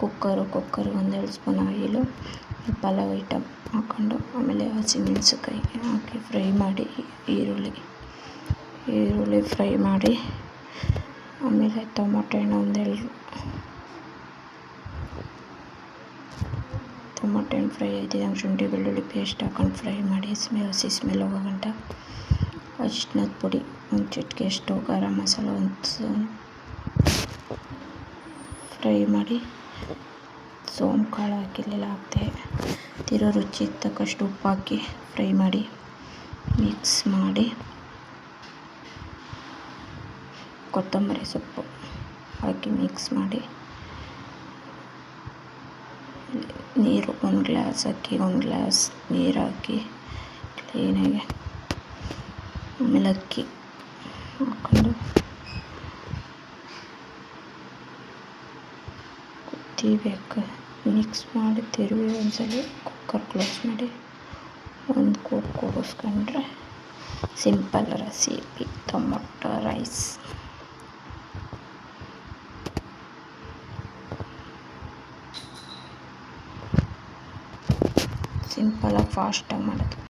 Cooker 1-2 spoon oil, pulao item ಹಾಕ್ಕೊಂಡು ಆಮೇಲೆ ಹಸಿಮೆಣಸಿನ್ಕಾಯಿ ಹಾಕಿ ಫ್ರೈ ಮಾಡಿ, ಈರುಳ್ಳಿ ಫ್ರೈ ಮಾಡಿ, ಆಮೇಲೆ ಟೊಮೊಟೊ ಹಣ್ಣು ಫ್ರೈ ಆಯ್ತಿದ್ದಂಗೆ ಶುಂಠಿ ಬೆಳ್ಳುಳ್ಳಿ ಪೇಸ್ಟ್ ಹಾಕೊಂಡು ಫ್ರೈ ಮಾಡಿ ಹಸಿ ಸ್ಮೆಲ್ ಹೋಗೋ ಗಂಟ ಅರಿಶಿನದ ಪುಡಿ ಒಂದು ಚಿಟಿಕೆ ಅಷ್ಟು, ಗರಂ ಮಸಾಲ ಒಂದು ಫ್ರೈ ಮಾಡಿ, ಸೋಂಪು ಕಾಳು ಹಾಕಿರಲಿಲ್ಲ ಹಾಕ್ದೆ, ರುಚಿಗೆ ತಕ್ಕಷ್ಟು ಉಪ್ಪು ಹಾಕಿ ಫ್ರೈ ಮಾಡಿ ಮಿಕ್ಸ್ ಮಾಡಿ, ಕೊತ್ತಂಬರಿ ಸೊಪ್ಪು ಹಾಕಿ ಮಿಕ್ಸ್ ಮಾಡಿ, ನೀರು 1 ಗ್ಲಾಸ್ ಅಕ್ಕಿ 1 ಗ್ಲಾಸ್ ನೀರು ಹಾಕಿ ಕ್ಲೀನಾಗಿ ಆಮೇಲೆ ಅಕ್ಕಿ ಹಾಕ್ಕೊಂಡು ಕುದಿಬೇಕು, ಮಿಕ್ಸ್ ಮಾಡಿ ತಿರುವಿ ಒಂದ್ಸಲ ಕುಕ್ಕರ್ ಕ್ಲೋಸ್ ಮಾಡಿ ಒಂದು ಕೂಗಿಸ್ಕೊಂಡ್ರೆ ಸಿಂಪಲ್ ರೆಸಿಪಿ ಟೊಮೊಟೊ ರೈಸ್. ಸಿಂಪಲಾಗಿ ಫಾಸ್ಟಾಗಿ ಮಾಡೋದು.